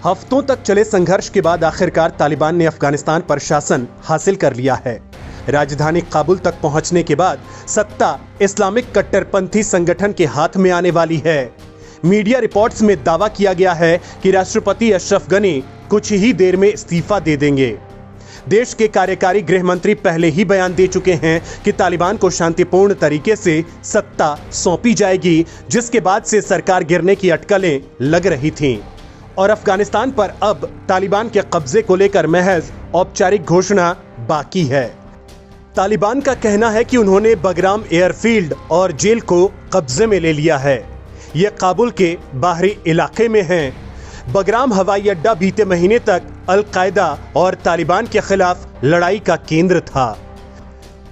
हफ्तों तक चले संघर्ष के बाद आखिरकार तालिबान ने अफगानिस्तान पर शासन हासिल कर लिया है। राजधानी काबुल तक पहुंचने के बाद सत्ता इस्लामिक कट्टरपंथी संगठन के हाथ में आने वाली है। मीडिया रिपोर्ट्स में दावा किया गया है कि राष्ट्रपति अशरफ गनी कुछ ही देर में इस्तीफा दे देंगे। देश के कार्यकारी गृह मंत्री पहले ही बयान दे चुके हैं कि तालिबान को शांतिपूर्ण तरीके से सत्ता सौंपी जाएगी, जिसके बाद से सरकार गिरने की अटकलें लग रही थीं और अफगानिस्तान पर अब तालिबान के कब्जे को लेकर महज औपचारिक घोषणा बाकी है। तालिबान का कहना है कि उन्होंने बगराम एयरफील्ड और जेल को कब्जे में ले लिया है। यह काबुल के बाहरी इलाके में है। बगराम हवाई अड्डा बीते महीने तक अल-कायदा और तालिबान के खिलाफ लड़ाई का केंद्र था।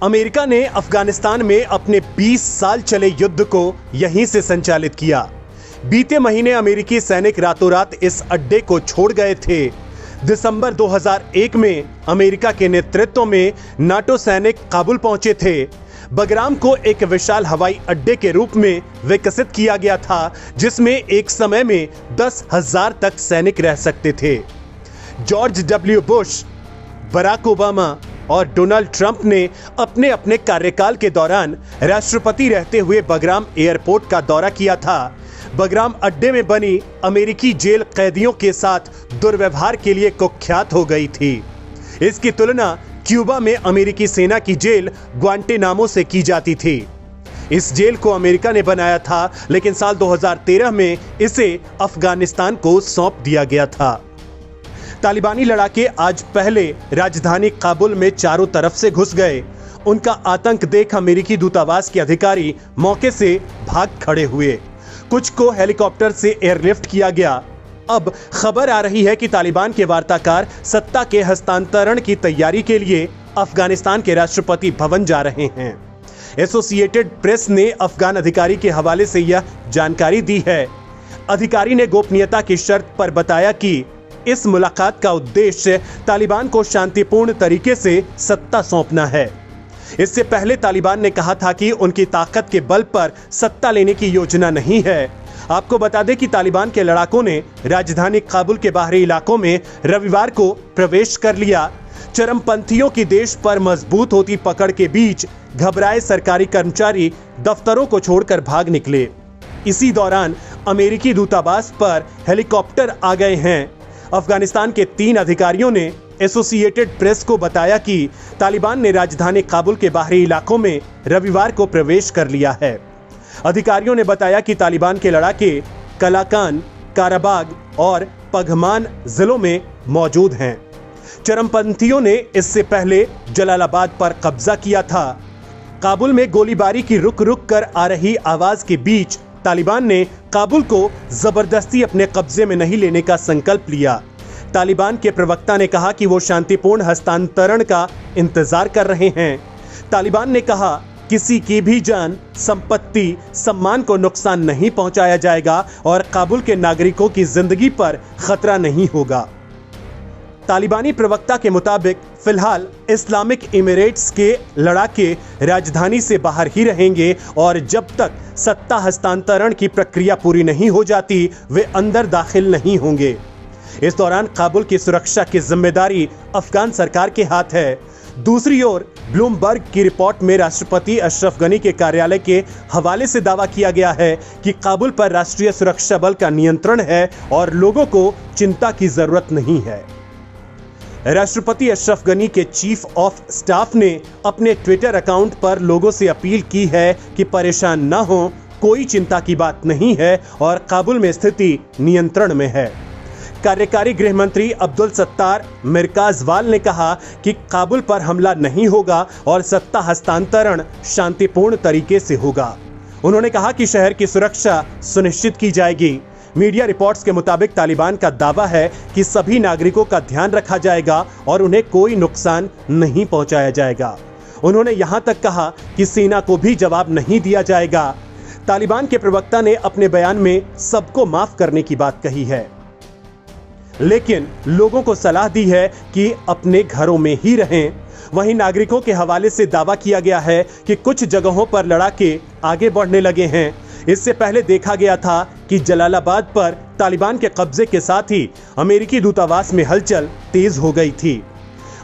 अमेरिका ने अफगानिस्तान में अपने 20 साल चले युद्ध को यहीं से संचालित किया। बीते महीने अमेरिकी सैनिक रातों रात इस अड्डे को छोड़ गए थे। दिसंबर 2001 में अमेरिका के नेतृत्व में नाटो सैनिक काबुल पहुंचे थे। बगराम को एक विशाल हवाई अड्डे के रूप में विकसित किया गया था, जिसमें एक समय में 10,000 तक सैनिक रह सकते थे। George W Bush, Barack Obama और डोनाल्ड ट्रंप ने अपने अपने कार्यकाल के दौरान राष्ट्रपति रहते हुए बगराम एयरपोर्ट का दौरा किया था। बगराम अड्डे में बनी अमेरिकी जेल कैदियों के साथ दुर्व्यवहार के लिए कुख्यात हो गई थी। इसकी तुलना क्यूबा में अमेरिकी सेना की जेल ग्वांटेनामो से की जाती थी। इस जेल को अमेरिका ने बनाया था, लेकिन साल 2013 में इसे अफगानिस्तान को सौंप दिया गया था। तालिबानी लड़ाके आज पहले राजधानी काबुल में चारों तरफ से घुस गए। उनका आतंक देख अमेरिकी दूतावास के अधिकारी मौके से भाग खड़े हुए। कुछ को हेलीकॉप्टर से एयरलिफ्ट किया गया। अब खबर आ रही है कि तालिबान के वार्ताकार सत्ता के हस्तांतरण की तैयारी के लिए अफगानिस्तान के राष्ट्रपति भवन जा रहे हैं। एसोसिएटेड प्रेस ने अफगान अधिकारी के हवाले से यह जानकारी दी है। अधिकारी ने गोपनीयता की शर्त पर बताया कि इस मुलाकात का उद्देश्य तालिबान को शांतिपूर्ण तरीके से सत्ता सौंपना है। इससे पहले तालिबान ने कहा था कि उनकी ताकत के बल पर सत्ता लेने की योजना नहीं है। आपको बता दें कि तालिबान के लड़ाकों ने राजधानी काबुल के बाहरी इलाकों में रविवार को प्रवेश कर लिया। चरमपंथियों की देश पर मजबूत होती पकड़ के बीच घबराए सरकारी कर्मचारी दफ्तरों को छोड़कर भाग निकले। इसी दौरान अमेरिकी दूतावास पर हेलीकॉप्टर आ गए हैं। अफगानिस्तान के 3 अधिकारियों ने एसोसिएटेड प्रेस को बताया कि तालिबान ने राजधानी काबुल के बाहरी इलाकों में रविवार को प्रवेश कर लिया है। अधिकारियों ने बताया कि तालिबान के लड़ाके कलाकान, काराबाग और पघमान जिलों में मौजूद हैं। चरमपंथियों ने इससे पहले जलालाबाद पर कब्जा किया था। काबुल में गोलीबारी की रुक रुक कर आ रही आवाज के बीच तालिबान ने काबुल को जबरदस्ती अपने कब्जे में नहीं लेने का संकल्प लिया। तालिबान के प्रवक्ता ने कहा कि वो शांतिपूर्ण हस्तांतरण का इंतजार कर रहे हैं। तालिबान ने कहा, किसी की भी जान, संपत्ति, सम्मान को नुकसान नहीं पहुंचाया जाएगा और काबुल के नागरिकों की जिंदगी पर खतरा नहीं होगा। तालिबानी प्रवक्ता के मुताबिक फिलहाल इस्लामिक इमिरेट्स के लड़ाके राजधानी से बाहर ही रहेंगे और जब तक सत्ता हस्तांतरण की प्रक्रिया पूरी नहीं हो जाती, वे अंदर दाखिल नहीं होंगे। इस दौरान काबुल की सुरक्षा की जिम्मेदारी अफगान सरकार के हाथ है। दूसरी ओर ब्लूमबर्ग की रिपोर्ट में राष्ट्रपति अशरफ गनी के कार्यालय के हवाले से दावा किया गया है कि काबुल पर राष्ट्रीय सुरक्षा बल का नियंत्रण है और लोगों को चिंता की जरूरत नहीं है। राष्ट्रपति अशरफ गनी के चीफ ऑफ स्टाफ ने अपने ट्विटर अकाउंट पर लोगों से अपील की है कि परेशान न हो, कोई चिंता की बात नहीं है और काबुल में स्थिति नियंत्रण में है। कार्यकारी गृह मंत्री अब्दुल सत्तार मिरकाजवाल ने कहा कि काबुल पर हमला नहीं होगा और सत्ता हस्तांतरण शांतिपूर्ण तरीके से होगा। उन्होंने कहा कि शहर की सुरक्षा सुनिश्चित की जाएगी। मीडिया रिपोर्ट्स के मुताबिक तालिबान का दावा है कि सभी नागरिकों का ध्यान रखा जाएगा और उन्हें कोई नुकसान नहीं पहुंचाया जाएगा। उन्होंने यहां तक कहा कि सेना को भी जवाब नहीं दिया जाएगा। तालिबान के प्रवक्ता ने अपने बयान में सबको माफ करने की बात कही है, लेकिन लोगों को सलाह दी है कि अपने घरों में ही रहें। वहीं नागरिकों के हवाले से दावा किया गया है कि कुछ जगहों पर लड़ाके आगे बढ़ने लगे हैं। इससे पहले देखा गया था कि जलालाबाद पर तालिबान के कब्जे के साथ ही अमेरिकी दूतावास में हलचल तेज हो गई थी।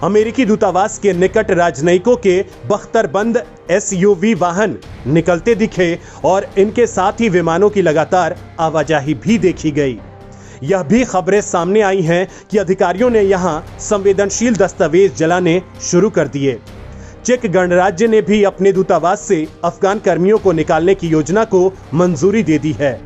अमेरिकी दूतावास के निकट राजनयिकों के बख्तरबंद SUV वाहन निकलते दिखे और इनके साथ ही विमानों की लगातार आवाजाही भी देखी गई। यह भी खबरें सामने आई हैं कि अधिकारियों ने यहां संवेदनशील दस्तावेज जलाने शुरू कर दिए। चेक गणराज्य ने भी अपने दूतावास से अफगान कर्मियों को निकालने की योजना को मंजूरी दे दी है।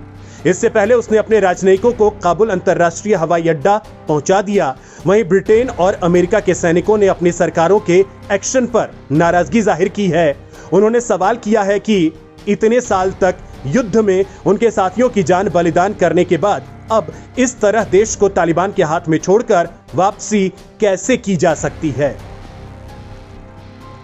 इससे पहले उसने अपने राजनयिकों को काबुल अंतर्राष्ट्रीय हवाई अड्डा पहुंचा दिया। वहीं ब्रिटेन और अमेरिका के सैनिकों ने अपनी सरकारों के एक्शन पर नाराजगी जाहिर की है। उन्होंने सवाल किया है कि इतने साल तक युद्ध में उनके साथियों की जान बलिदान करने के बाद अब इस तरह देश को तालिबान के हाथ में छोड़कर वापसी कैसे की जा सकती है।